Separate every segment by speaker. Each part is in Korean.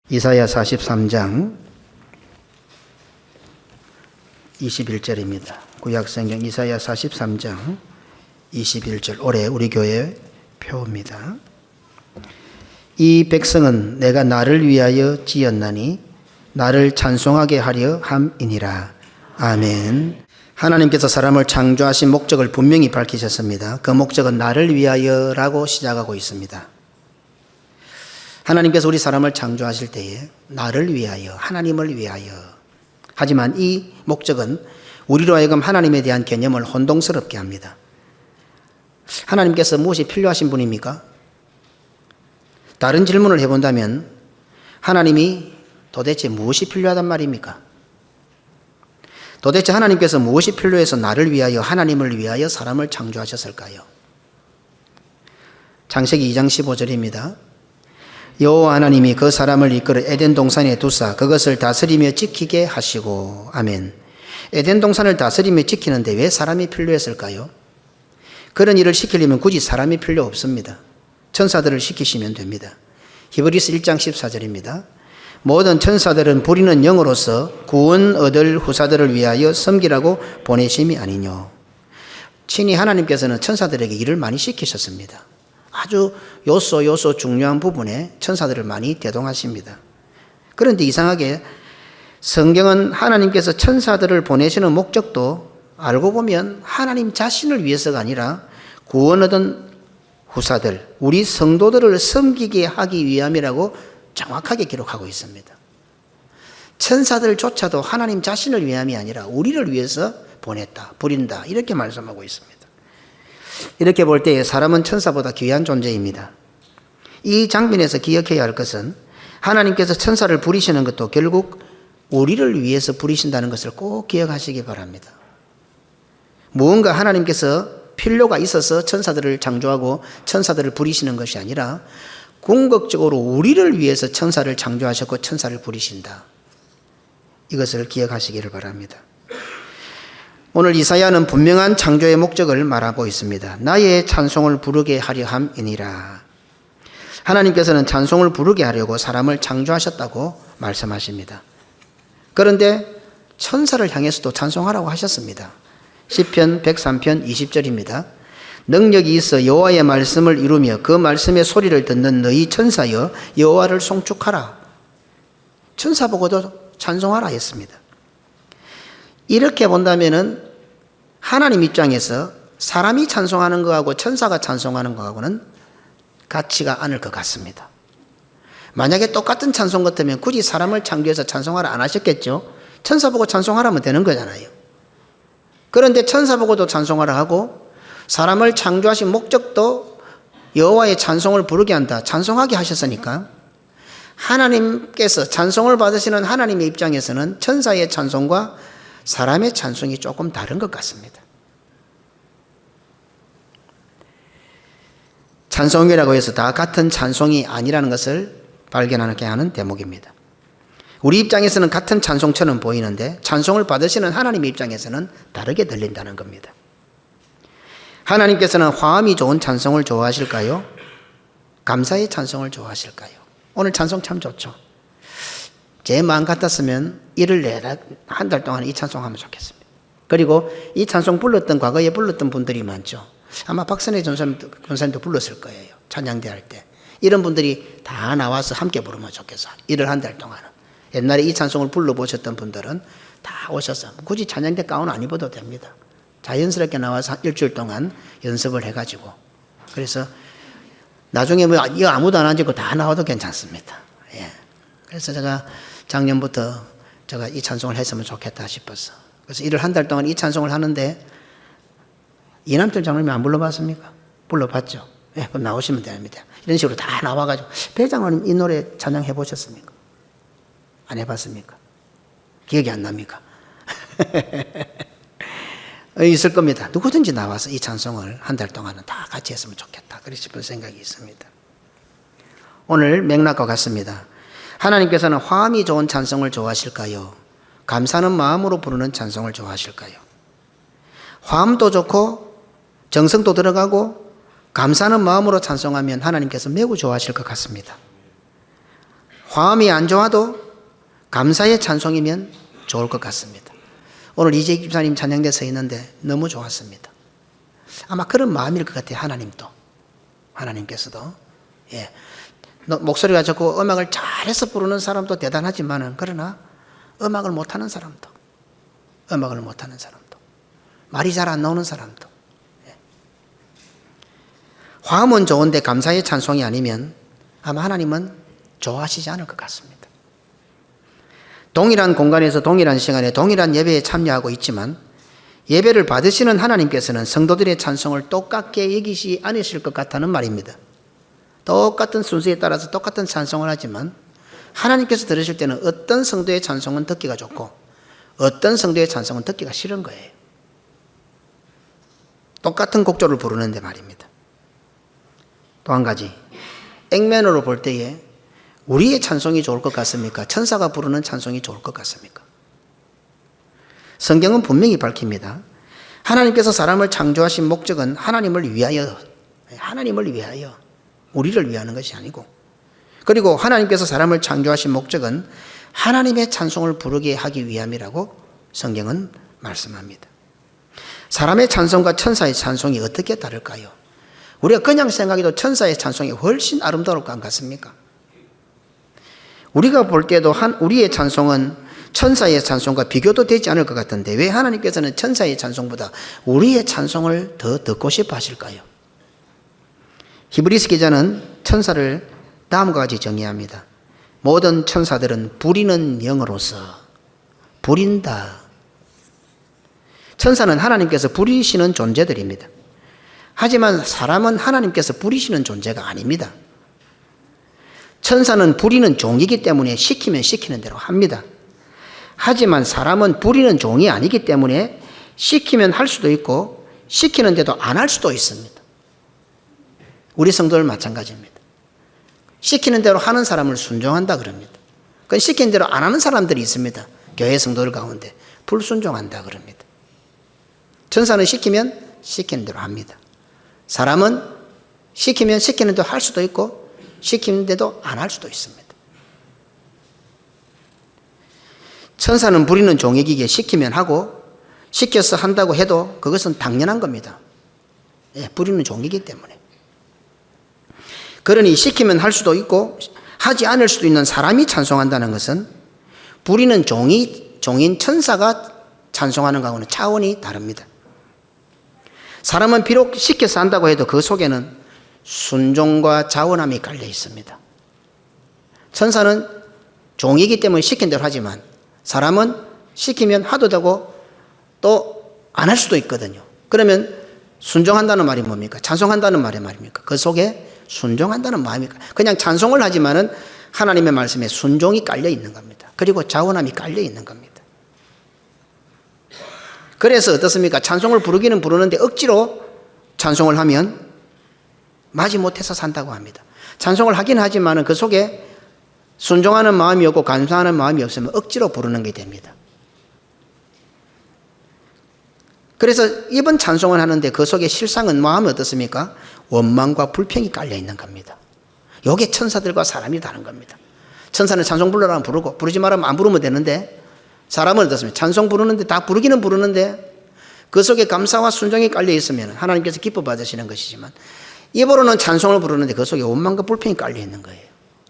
Speaker 1: 이사야 43장 21절입니다. 구약성경 이사야 43장 21절 올해 우리 교회 표입니다. 이 백성은 내가 나를 위하여 지었나니 나를 찬송하게 하려 함이니라. 아멘. 하나님께서 사람을 창조하신 목적을 분명히 밝히셨습니다. 그 목적은 나를 위하여라고 시작하고 있습니다. 하나님께서 우리 사람을 창조하실 때에 나를 위하여, 하나님을 위하여. 하지만 이 목적은 우리로 하여금 하나님에 대한 개념을 혼동스럽게 합니다. 하나님께서 무엇이 필요하신 분입니까? 다른 질문을 해본다면 하나님이 도대체 무엇이 필요하단 말입니까? 도대체 하나님께서 무엇이 필요해서 나를 위하여, 하나님을 위하여 사람을 창조하셨을까요? 창세기 2장 15절입니다. 여호와 하나님이 그 사람을 이끌어 에덴 동산에 두사 그것을 다스리며 지키게 하시고. 아멘. 에덴 동산을 다스리며 지키는데 왜 사람이 필요했을까요? 그런 일을 시키려면 굳이 사람이 필요 없습니다. 천사들을 시키시면 됩니다. 히브리서 1장 14절입니다. 모든 천사들은 부리는 영으로서 구원 얻을 후사들을 위하여 섬기라고 보내심이 아니뇨. 친히 하나님께서는 천사들에게 일을 많이 시키셨습니다. 아주 요소 중요한 부분에 천사들을 많이 대동하십니다. 그런데 이상하게 성경은 하나님께서 천사들을 보내시는 목적도 알고 보면 하나님 자신을 위해서가 아니라 구원 얻은 후사들, 우리 성도들을 섬기게 하기 위함이라고 정확하게 기록하고 있습니다. 천사들조차도 하나님 자신을 위함이 아니라 우리를 위해서 보냈다, 부린다 이렇게 말씀하고 있습니다. 이렇게 볼 때 사람은 천사보다 귀한 존재입니다. 이 장면에서 기억해야 할 것은 하나님께서 천사를 부리시는 것도 결국 우리를 위해서 부리신다는 것을 꼭 기억하시기 바랍니다. 무언가 하나님께서 필요가 있어서 천사들을 창조하고 천사들을 부리시는 것이 아니라 궁극적으로 우리를 위해서 천사를 창조하셨고 천사를 부리신다. 이것을 기억하시기를 바랍니다. 오늘 이사야는 분명한 창조의 목적을 말하고 있습니다. 나의 찬송을 부르게 하려 함이니라. 하나님께서는 찬송을 부르게 하려고 사람을 창조하셨다고 말씀하십니다. 그런데 천사를 향해서도 찬송하라고 하셨습니다. 시편 103편 20절입니다. 능력이 있어 여호와의 말씀을 이루며 그 말씀의 소리를 듣는 너희 천사여 여호와를 송축하라. 천사 보고도 찬송하라 했습니다. 이렇게 본다면은 하나님 입장에서 사람이 찬송하는 것하고 천사가 찬송하는 것하고는 같지가 않을 것 같습니다. 만약에 똑같은 찬송 같으면 굳이 사람을 창조해서 찬송하라 안 하셨겠죠? 천사 보고 찬송하라면 되는 거잖아요. 그런데 천사 보고도 찬송하라 하고 사람을 창조하신 목적도 여호와의 찬송을 부르게 한다, 찬송하게 하셨으니까 하나님께서 찬송을 받으시는 하나님의 입장에서는 천사의 찬송과 사람의 찬송이 조금 다른 것 같습니다. 찬송이라고 해서 다 같은 찬송이 아니라는 것을 발견하게 하는 대목입니다. 우리 입장에서는 같은 찬송처럼 보이는데 찬송을 받으시는 하나님의 입장에서는 다르게 들린다는 겁니다. 하나님께서는 화음이 좋은 찬송을 좋아하실까요? 감사의 찬송을 좋아하실까요? 오늘 찬송 참 좋죠. 제 마음 같았으면 일을 내라 한 달 동안 이 찬송하면 좋겠습니다. 그리고 이 찬송 불렀던 과거에 불렀던 분들이 많죠. 아마 박선혜 전사님도 불렀을 거예요. 찬양대 할 때. 이런 분들이 다 나와서 함께 부르면 좋겠어. 일을 한 달 동안은. 옛날에 이 찬송을 불러보셨던 분들은 다 오셔서 굳이 찬양대 가운 안 입어도 됩니다. 자연스럽게 나와서 일주일 동안 연습을 해가지고 그래서 나중에 뭐 이거 아무도 안 앉고 다 나와도 괜찮습니다. 예. 그래서 제가 작년부터 제가 이 찬송을 했으면 좋겠다 싶어서 그래서 일을 한 달 동안 이 찬송을 하는데 이남철 장로님 안 불러봤습니까? 불러봤죠. 예, 그럼 나오시면 됩니다. 이런 식으로 다 나와가지고 배 장로님 이 노래 찬양해 보셨습니까? 안 해봤습니까? 기억이 안 납니까? 있을 겁니다. 누구든지 나와서 이 찬송을 한 달 동안은 다 같이 했으면 좋겠다. 그래 싶은 생각이 있습니다. 오늘 맥락과 같습니다. 하나님께서는 화음이 좋은 찬송을 좋아하실까요? 감사하는 마음으로 부르는 찬송을 좋아하실까요? 화음도 좋고 정성도 들어가고 감사하는 마음으로 찬송하면 하나님께서 매우 좋아하실 것 같습니다. 화음이 안 좋아도 감사의 찬송이면 좋을 것 같습니다. 오늘 이재익 집사님 찬양대 서 있는데 너무 좋았습니다. 아마 그런 마음일 것 같아요. 하나님께서도. 예. 목소리가 좋고 음악을 잘해서 부르는 사람도 대단하지만은, 그러나 음악을 못하는 사람도, 말이 잘 안 나오는 사람도, 예. 화음은 좋은데 감사의 찬송이 아니면 아마 하나님은 좋아하시지 않을 것 같습니다. 동일한 공간에서 동일한 시간에 동일한 예배에 참여하고 있지만 예배를 받으시는 하나님께서는 성도들의 찬송을 똑같게 여기시 않으실 것 같다는 말입니다. 똑같은 순서에 따라서 똑같은 찬송을 하지만 하나님께서 들으실 때는 어떤 성도의 찬송은 듣기가 좋고 어떤 성도의 찬송은 듣기가 싫은 거예요. 똑같은 곡조를 부르는데 말입니다. 또 한 가지, 액면으로 볼 때에 우리의 찬송이 좋을 것 같습니까? 천사가 부르는 찬송이 좋을 것 같습니까? 성경은 분명히 밝힙니다. 하나님께서 사람을 창조하신 목적은 하나님을 위하여, 우리를 위하는 것이 아니고, 그리고 하나님께서 사람을 창조하신 목적은 하나님의 찬송을 부르게 하기 위함이라고 성경은 말씀합니다. 사람의 찬송과 천사의 찬송이 어떻게 다를까요? 우리가 그냥 생각해도 천사의 찬송이 훨씬 아름다울 것 같습니까? 우리가 볼 때도 우리의 찬송은 천사의 찬송과 비교도 되지 않을 것 같은데 왜 하나님께서는 천사의 찬송보다 우리의 찬송을 더 듣고 싶어 하실까요? 히브리서 기자는 천사를 다음과 같이 정의합니다. 모든 천사들은 부리는 영으로서 부린다. 천사는 하나님께서 부리시는 존재들입니다. 하지만 사람은 하나님께서 부리시는 존재가 아닙니다. 천사는 부리는 종이기 때문에 시키면 시키는 대로 합니다. 하지만 사람은 부리는 종이 아니기 때문에 시키면 할 수도 있고 시키는데도 안 할 수도 있습니다. 우리 성도들 마찬가지입니다. 시키는 대로 하는 사람을 순종한다 그럽니다. 그건 시키는 대로 안 하는 사람들이 있습니다. 교회 성도들 가운데 불순종한다 그럽니다. 천사는 시키면 시키는 대로 합니다. 사람은 시키면 시키는 대로 할 수도 있고 시키는데도 안 할 수도 있습니다. 천사는 부리는 종이기에 시키면 하고 시켜서 한다고 해도 그것은 당연한 겁니다. 예, 부리는 종이기 때문에. 그러니 시키면 할 수도 있고 하지 않을 수도 있는 사람이 찬송한다는 것은 부리는 종인 천사가 찬송하는 것과는 차원이 다릅니다. 사람은 비록 시켜서 한다고 해도 그 속에는 순종과 자원함이 깔려 있습니다. 천사는 종이기 때문에 시킨 대로 하지만 사람은 시키면 하도 되고 또 안 할 수도 있거든요. 그러면 순종한다는 말이 뭡니까? 찬송한다는 말이 말입니까? 그 속에 순종한다는 마음이니까 그냥 찬송을 하지만은 하나님의 말씀에 순종이 깔려 있는 겁니다. 그리고 자원함이 깔려 있는 겁니다. 그래서 어떻습니까? 찬송을 부르기는 부르는데 억지로 찬송을 하면 마지못해서 산다고 합니다. 찬송을 하긴 하지만 그 속에 순종하는 마음이 없고 감사하는 마음이 없으면 억지로 부르는 게 됩니다. 그래서 이번 찬송을 하는데 그 속에 실상은 마음이 어떻습니까? 원망과 불평이 깔려 있는 겁니다. 이게 천사들과 사람이 다른 겁니다. 천사는 찬송 부르라면 부르고 부르지 말라면 안 부르면 되는데 사람은 어떻습니까? 찬송 부르는데 다 부르기는 부르는데 그 속에 감사와 순종이 깔려 있으면 하나님께서 기뻐 받으시는 것이지만 입으로는 찬송을 부르는데 그 속에 원망과 불평이 깔려 있는 거예요.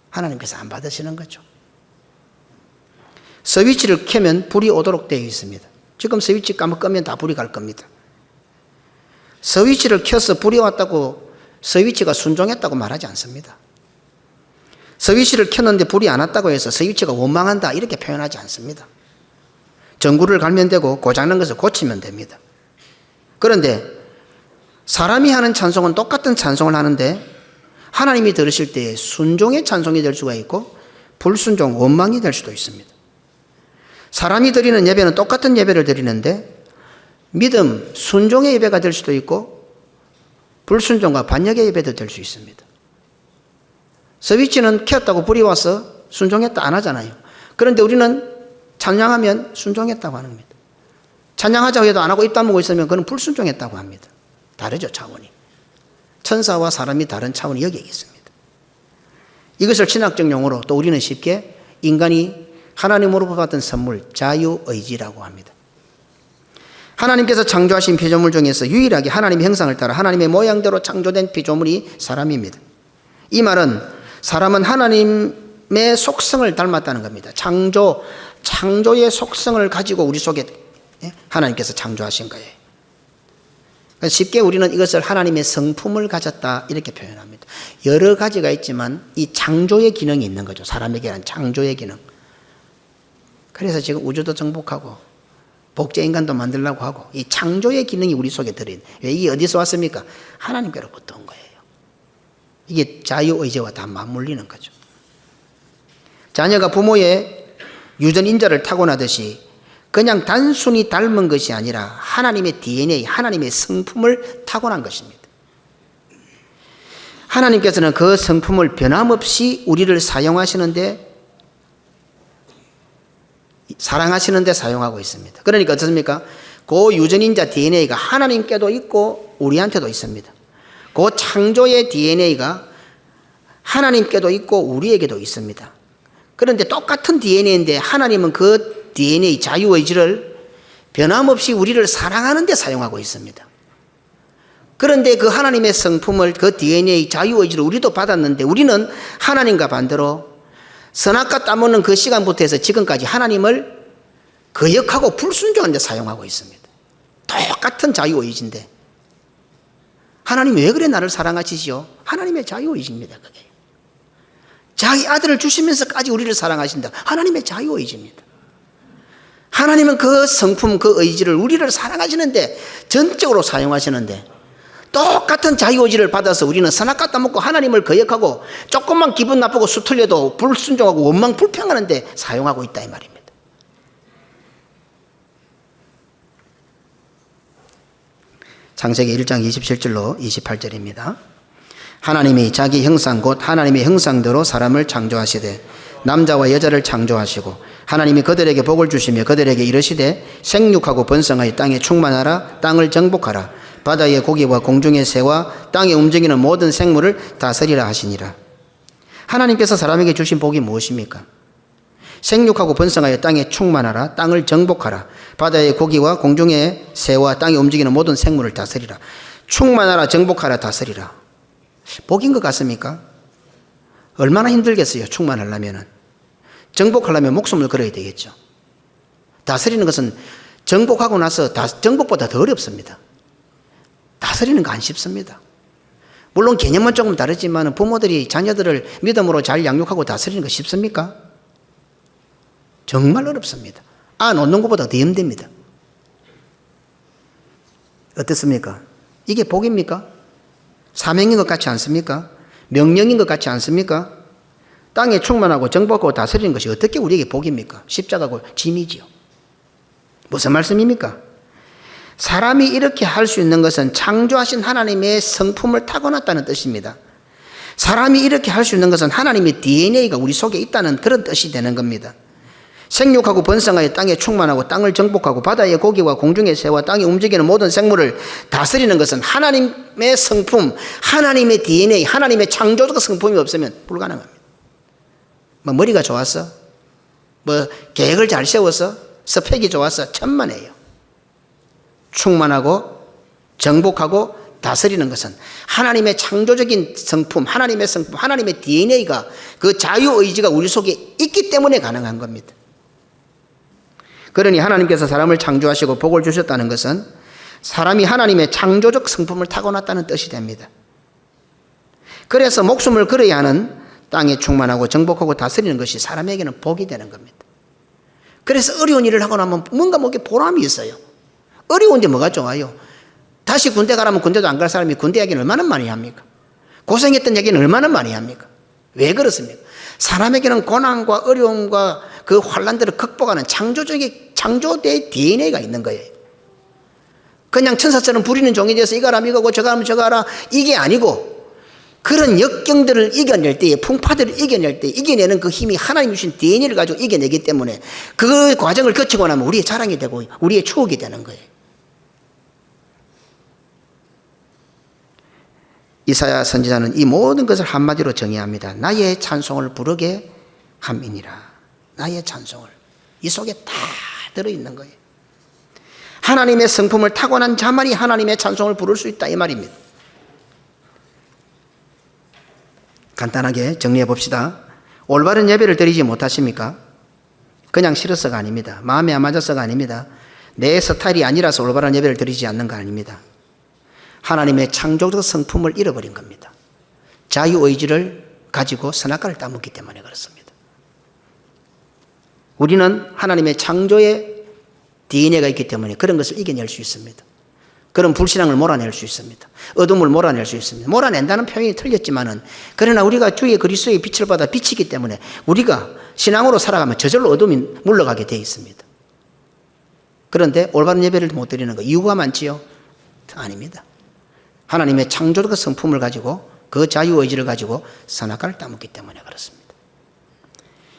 Speaker 1: 하나님께서 안 받으시는 거죠. 스위치를 켜면 불이 오도록 되어 있습니다. 지금 스위치 끄면 다 불이 갈 겁니다. 스위치를 켜서 불이 왔다고 스위치가 순종했다고 말하지 않습니다. 스위치를 켰는데 불이 안 왔다고 해서 스위치가 원망한다 이렇게 표현하지 않습니다. 전구를 갈면 되고 고장난 것을 고치면 됩니다. 그런데 사람이 하는 찬송은 똑같은 찬송을 하는데 하나님이 들으실 때 순종의 찬송이 될 수가 있고 불순종, 원망이 될 수도 있습니다. 사람이 드리는 예배는 똑같은 예배를 드리는데 믿음, 순종의 예배가 될 수도 있고 불순종과 반역의 예배도 될 수 있습니다. 스위치는 켰다고 불이 와서 순종했다 안 하잖아요. 그런데 우리는 찬양하면 순종했다고 하는 겁니다. 찬양하자고 해도 안 하고 입 다물고 있으면 그건 불순종했다고 합니다. 다르죠, 차원이. 천사와 사람이 다른 차원이 여기에 있습니다. 이것을 신학적 용어로 또 우리는 쉽게 인간이 하나님으로부터 받은 선물, 자유의지라고 합니다. 하나님께서 창조하신 피조물 중에서 유일하게 하나님의 형상을 따라 하나님의 모양대로 창조된 피조물이 사람입니다. 이 말은 사람은 하나님의 속성을 닮았다는 겁니다. 창조의 속성을 가지고 우리 속에 하나님께서 창조하신 거예요. 쉽게 우리는 이것을 하나님의 성품을 가졌다 이렇게 표현합니다. 여러 가지가 있지만 이 창조의 기능이 있는 거죠. 사람에게는 창조의 기능. 그래서 지금 우주도 정복하고 복제인간도 만들려고 하고 이 창조의 기능이 우리 속에 들어있는. 왜 이게 어디서 왔습니까? 하나님께로부터 온 거예요. 이게 자유의지와 다 맞물리는 거죠. 자녀가 부모의 유전인자를 타고나듯이 그냥 단순히 닮은 것이 아니라 하나님의 DNA, 하나님의 성품을 타고난 것입니다. 하나님께서는 그 성품을 변함없이 우리를 사용하시는데 사랑하시는데 사용하고 있습니다. 그러니까 어떻습니까? 그 유전인자 DNA가 하나님께도 있고 우리한테도 있습니다. 그 창조의 DNA가 하나님께도 있고 우리에게도 있습니다. 그런데 똑같은 DNA인데 하나님은 그 DNA 자유의지를 변함없이 우리를 사랑하는 데 사용하고 있습니다. 그런데 그 하나님의 성품을 그 DNA 자유의지를 우리도 받았는데 우리는 하나님과 반대로 선악과 따먹는 그 시간부터 해서 지금까지 하나님을 거역하고 불순종하는 데 사용하고 있습니다. 똑같은 자유의지인데 하나님 왜 그래 나를 사랑하시지요? 하나님의 자유의지입니다. 그게. 자기 아들을 주시면서까지 우리를 사랑하신다. 하나님의 자유의지입니다. 하나님은 그 성품, 그 의지를 우리를 사랑하시는데 전적으로 사용하시는데 똑같은 자유의지를 받아서 우리는 선악과 따먹고 하나님을 거역하고 조금만 기분 나쁘고 수틀려도 불순종하고 원망 불평하는데 사용하고 있다 이 말입니다. 창세기 1장 27절로 28절입니다. 하나님이 자기 형상 곧 하나님의 형상대로 사람을 창조하시되 남자와 여자를 창조하시고 하나님이 그들에게 복을 주시며 그들에게 이르시되 생육하고 번성하여 땅에 충만하라 땅을 정복하라 바다의 고기와 공중의 새와 땅에 움직이는 모든 생물을 다스리라 하시니라. 하나님께서 사람에게 주신 복이 무엇입니까? 생육하고 번성하여 땅에 충만하라 땅을 정복하라 바다의 고기와 공중의 새와 땅에 움직이는 모든 생물을 다스리라. 충만하라 정복하라 다스리라. 복인 것 같습니까? 얼마나 힘들겠어요. 충만하려면. 정복하려면 목숨을 걸어야 되겠죠. 다스리는 것은 정복하고 나서 정복보다 더 어렵습니다. 다스리는 거 안 쉽습니다. 물론 개념은 조금 다르지만 부모들이 자녀들을 믿음으로 잘 양육하고 다스리는 거 쉽습니까? 정말 어렵습니다. 놓는 것보다 더 힘듭니다. 어떻습니까? 이게 복입니까? 사명인 것 같지 않습니까? 명령인 것 같지 않습니까? 땅에 충만하고 정복하고 다스리는 것이 어떻게 우리에게 복입니까? 십자가고 짐이지요. 무슨 말씀입니까? 사람이 이렇게 할 수 있는 것은 창조하신 하나님의 성품을 타고났다는 뜻입니다. 사람이 이렇게 할 수 있는 것은 하나님의 DNA가 우리 속에 있다는 그런 뜻이 되는 겁니다. 생육하고 번성하여 땅에 충만하고 땅을 정복하고 바다의 고기와 공중의 새와 땅에 움직이는 모든 생물을 다스리는 것은 하나님의 성품, 하나님의 DNA, 하나님의 창조적 성품이 없으면 불가능합니다. 뭐 머리가 좋았어? 뭐 계획을 잘 세워서? 스펙이 좋아서? 천만에요. 충만하고 정복하고 다스리는 것은 하나님의 창조적인 성품, 하나님의 성품, 하나님의 DNA가 그 자유의지가 우리 속에 있기 때문에 가능한 겁니다. 그러니 하나님께서 사람을 창조하시고 복을 주셨다는 것은 사람이 하나님의 창조적 성품을 타고났다는 뜻이 됩니다. 그래서 목숨을 걸어야 하는 땅에 충만하고 정복하고 다스리는 것이 사람에게는 복이 되는 겁니다. 그래서 어려운 일을 하고 나면 뭔가 뭐게 보람이 있어요. 어려운데 뭐가 좋아요? 다시 군대 가라면 군대도 안 갈 사람이 군대 이야기는 얼마나 많이 합니까? 고생했던 얘기는 얼마나 많이 합니까? 왜 그렇습니까? 사람에게는 고난과 어려움과 그 환난들을 극복하는 창조대의 DNA가 있는 거예요. 그냥 천사처럼 부리는 종이 돼서 이거 하라면 이거고 저거 하면 저거 하라 이게 아니고 그런 역경들을 이겨낼 때에 풍파들을 이겨낼 때 이겨내는 그 힘이 하나님 주신 DNA를 가지고 이겨내기 때문에 그 과정을 거치고 나면 우리의 자랑이 되고 우리의 추억이 되는 거예요. 이사야 선지자는 이 모든 것을 한마디로 정의합니다. 나의 찬송을 부르게 함이니라. 나의 찬송을. 이 속에 다 들어있는 거예요. 하나님의 성품을 타고난 자만이 하나님의 찬송을 부를 수 있다 이 말입니다. 간단하게 정리해 봅시다. 올바른 예배를 드리지 못하십니까? 그냥 싫어서가 아닙니다. 마음에 안 맞아서가 아닙니다. 내 스타일이 아니라서 올바른 예배를 드리지 않는 거 아닙니다. 하나님의 창조적 성품을 잃어버린 겁니다. 자유의지를 가지고 선악과를 따먹기 때문에 그렇습니다. 우리는 하나님의 창조의 DNA가 있기 때문에 그런 것을 이겨낼 수 있습니다. 그런 불신앙을 몰아낼 수 있습니다. 어둠을 몰아낼 수 있습니다. 몰아낸다는 표현이 틀렸지만은 그러나 우리가 주의 그리스도의 빛을 받아 비치기 때문에 우리가 신앙으로 살아가면 저절로 어둠이 물러가게 되어 있습니다. 그런데 올바른 예배를 못 드리는 거 이유가 많지요? 아닙니다. 하나님의 창조적 성품을 가지고 그 자유의지를 가지고 선악과를 따먹기 때문에 그렇습니다.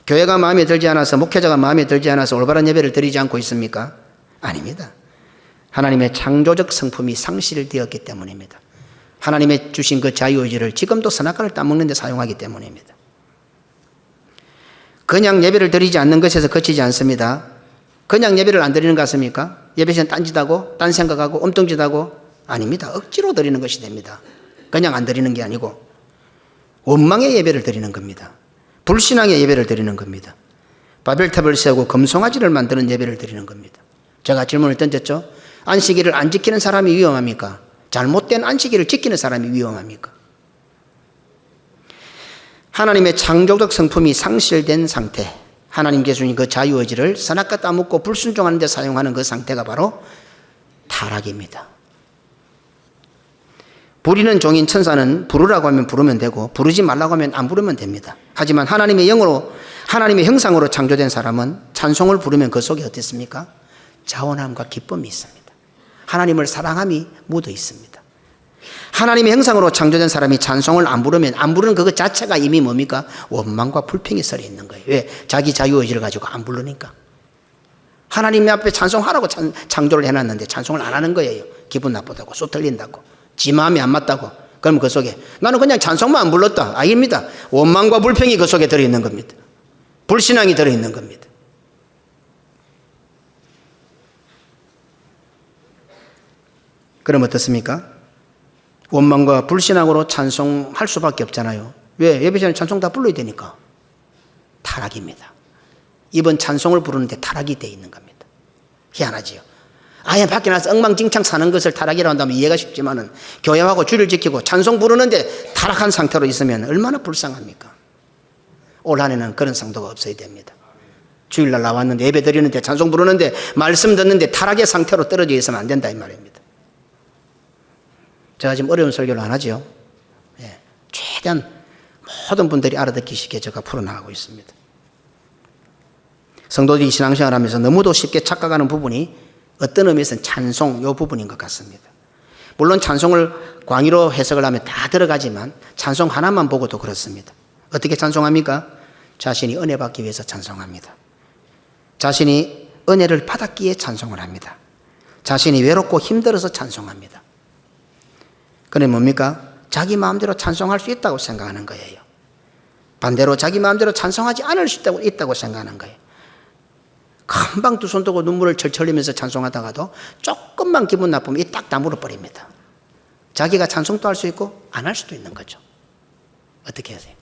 Speaker 1: 교회가 마음에 들지 않아서 목회자가 마음에 들지 않아서 올바른 예배를 드리지 않고 있습니까? 아닙니다. 하나님의 창조적 성품이 상실되었기 때문입니다. 하나님의 주신 그 자유의지를 지금도 선악과를 따먹는 데 사용하기 때문입니다. 그냥 예배를 드리지 않는 것에서 그치지 않습니다. 그냥 예배를 안 드리는 것 같습니까? 예배 시간 딴짓하고 딴 생각하고 엉뚱짓하고 아닙니다. 억지로 드리는 것이 됩니다. 그냥 안 드리는 게 아니고 원망의 예배를 드리는 겁니다. 불신앙의 예배를 드리는 겁니다. 바벨탑을 세우고 금송아지를 만드는 예배를 드리는 겁니다. 제가 질문을 던졌죠. 안식일을 안 지키는 사람이 위험합니까? 잘못된 안식일을 지키는 사람이 위험합니까? 하나님의 창조적 성품이 상실된 상태, 하나님께서 주신 그 자유의지를 선악과 따먹고 불순종하는 데 사용하는 그 상태가 바로 타락입니다. 부리는 종인 천사는 부르라고 하면 부르면 되고 부르지 말라고 하면 안 부르면 됩니다. 하지만 하나님의 영으로 하나님의 형상으로 창조된 사람은 찬송을 부르면 그 속에 어떻습니까? 자원함과 기쁨이 있습니다. 하나님을 사랑함이 묻어 있습니다. 하나님의 형상으로 창조된 사람이 찬송을 안 부르면 안 부르는 그것 자체가 이미 뭡니까? 원망과 불평이 썰어 있는 거예요. 왜? 자기 자유의지를 가지고 안 부르니까. 하나님 앞에 찬송하라고 창조를 해놨는데 찬송을 안 하는 거예요. 기분 나쁘다고 쏟 틀린다고 지 마음이 안 맞다고. 그럼 그 속에 나는 그냥 찬송만 안 불렀다. 아닙니다. 원망과 불평이 그 속에 들어있는 겁니다. 불신앙이 들어있는 겁니다. 그럼 어떻습니까? 원망과 불신앙으로 찬송할 수밖에 없잖아요. 왜? 예배전에 찬송 다 불러야 되니까. 타락입니다. 이번 찬송을 부르는데 타락이 되어 있는 겁니다. 희한하지요. 아예 밖에 나서 엉망진창 사는 것을 타락이라고 한다면 이해가 쉽지만은 교회하고 주를 지키고 찬송 부르는데 타락한 상태로 있으면 얼마나 불쌍합니까? 올 한 해는 그런 상도가 없어야 됩니다. 주일날 나왔는데 예배 드리는데 찬송 부르는데 말씀 듣는데 타락의 상태로 떨어져 있으면 안 된다 이 말입니다. 제가 지금 어려운 설교를 안 하죠. 예, 최대한 모든 분들이 알아듣기시게 제가 풀어나가고 있습니다. 성도들이 신앙생활하면서 너무도 쉽게 착각하는 부분이 어떤 의미에서는 찬송 이 부분인 것 같습니다. 물론 찬송을 광의로 해석을 하면 다 들어가지만 찬송 하나만 보고도 그렇습니다. 어떻게 찬송합니까? 자신이 은혜 받기 위해서 찬송합니다. 자신이 은혜를 받았기에 찬송을 합니다. 자신이 외롭고 힘들어서 찬송합니다. 그게 뭡니까? 자기 마음대로 찬송할 수 있다고 생각하는 거예요. 반대로 자기 마음대로 찬송하지 않을 수 있다고 생각하는 거예요. 금방 두 손 들고 눈물을 철철 흘리면서 찬송하다가도 조금만 기분 나쁘면 이 딱 다물어 버립니다. 자기가 찬송도 할 수 있고 안 할 수도 있는 거죠. 어떻게 하세요?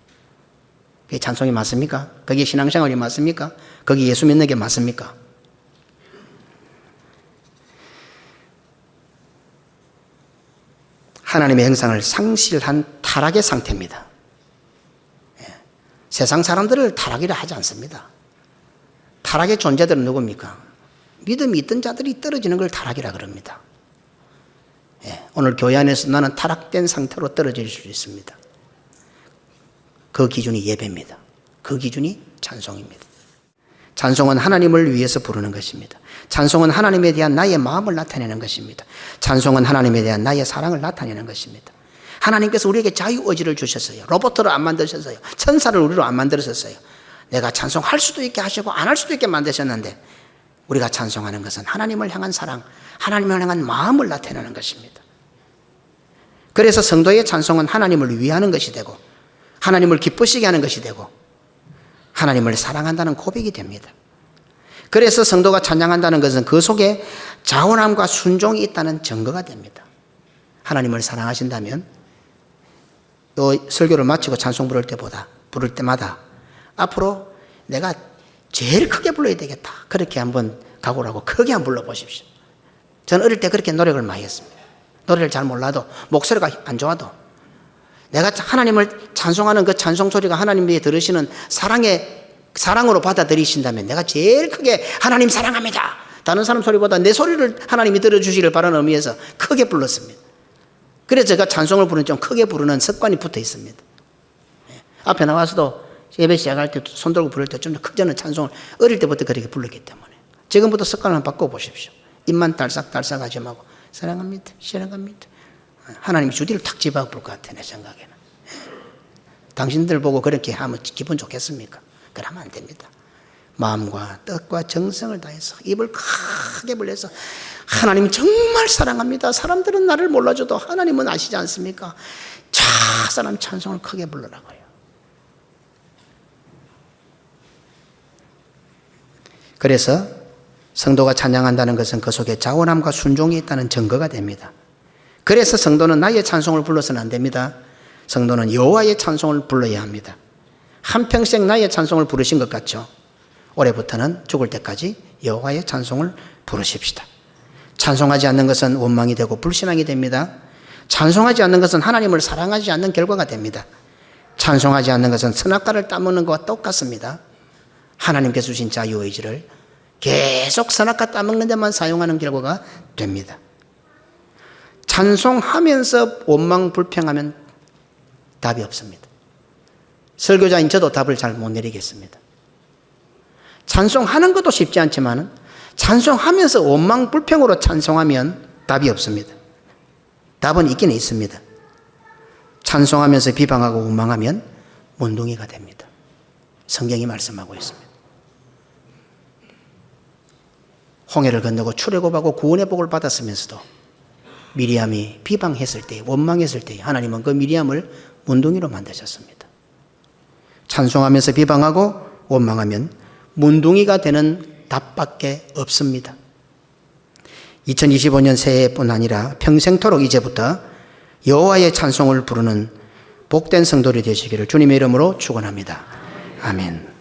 Speaker 1: 그게 찬송이 맞습니까? 그게 신앙생활이 맞습니까? 그게 예수 믿는 게 맞습니까? 하나님의 형상을 상실한 타락의 상태입니다. 예. 세상 사람들을 타락이라 하지 않습니다. 타락의 존재들은 누굽니까? 믿음이 있던 자들이 떨어지는 걸 타락이라 그럽니다. 예, 오늘 교회 안에서 나는 타락된 상태로 떨어질 수 있습니다. 그 기준이 예배입니다. 그 기준이 찬송입니다. 찬송은 하나님을 위해서 부르는 것입니다. 찬송은 하나님에 대한 나의 마음을 나타내는 것입니다. 찬송은 하나님에 대한 나의 사랑을 나타내는 것입니다. 하나님께서 우리에게 자유의지를 주셨어요. 로봇으로 안 만드셨어요. 천사를 우리로 안 만들었어요. 내가 찬송할 수도 있게 하시고 안 할 수도 있게 만드셨는데 우리가 찬송하는 것은 하나님을 향한 사랑, 하나님을 향한 마음을 나타내는 것입니다. 그래서 성도의 찬송은 하나님을 위하는 것이 되고 하나님을 기쁘시게 하는 것이 되고 하나님을 사랑한다는 고백이 됩니다. 그래서 성도가 찬양한다는 것은 그 속에 자원함과 순종이 있다는 증거가 됩니다. 하나님을 사랑하신다면 이 설교를 마치고 찬송 부를 때마다 앞으로 내가 제일 크게 불러야 되겠다. 그렇게 한번 각오를 하고 크게 한번 불러보십시오. 저는 어릴 때 그렇게 노력을 많이 했습니다. 노래를 잘 몰라도 목소리가 안 좋아도 내가 하나님을 찬송하는 그 찬송 소리가 하나님이 들으시는 사랑으로 받아들이신다면 내가 제일 크게 하나님 사랑합니다. 다른 사람 소리보다 내 소리를 하나님이 들어주시기를 바라는 의미에서 크게 불렀습니다. 그래서 제가 찬송을 부르는 좀 크게 부르는 습관이 붙어 있습니다. 앞에 나와서도 예배 시작할 때 손 들고 부를 때 좀 더 크게는 찬송을 어릴 때부터 그렇게 불렀기 때문에 지금부터 습관을 한번 바꿔보십시오. 입만 딸싹딸싹 하지 말고 사랑합니다. 사랑합니다. 하나님이 주디를 탁 집어 부를 것 같아 내 생각에는. 당신들 보고 그렇게 하면 기분 좋겠습니까? 그러면 안 됩니다. 마음과 뜻과 정성을 다해서 입을 크게 벌려서 하나님 정말 사랑합니다. 사람들은 나를 몰라줘도 하나님은 아시지 않습니까? 사람 찬송을 크게 불러라고요. 그래서 성도가 찬양한다는 것은 그 속에 자원함과 순종이 있다는 증거가 됩니다. 그래서 성도는 나의 찬송을 불러서는 안 됩니다. 성도는 여호와의 찬송을 불러야 합니다. 한평생 나의 찬송을 부르신 것 같죠? 올해부터는 죽을 때까지 여호와의 찬송을 부르십시다. 찬송하지 않는 것은 원망이 되고 불신앙이 됩니다. 찬송하지 않는 것은 하나님을 사랑하지 않는 결과가 됩니다. 찬송하지 않는 것은 선악과를 따먹는 것과 똑같습니다. 하나님께서 주신 자유의지를 계속 선악과 따먹는 데만 사용하는 결과가 됩니다. 찬송하면서 원망 불평하면 답이 없습니다. 설교자인 저도 답을 잘 못 내리겠습니다. 찬송하는 것도 쉽지 않지만 찬송하면서 원망 불평으로 찬송하면 답이 없습니다. 답은 있기는 있습니다. 찬송하면서 비방하고 원망하면 몬둥이가 됩니다. 성경이 말씀하고 있습니다. 홍해를 건너고 출애굽하고 구원의 복을 받았으면서도 미리암이 비방했을 때, 원망했을 때 하나님은 그 미리암을 문둥이로 만드셨습니다. 찬송하면서 비방하고 원망하면 문둥이가 되는 답밖에 없습니다. 2025년 새해뿐 아니라 평생토록 이제부터 여호와의 찬송을 부르는 복된 성도들이 되시기를 주님의 이름으로 축원합니다. 아멘.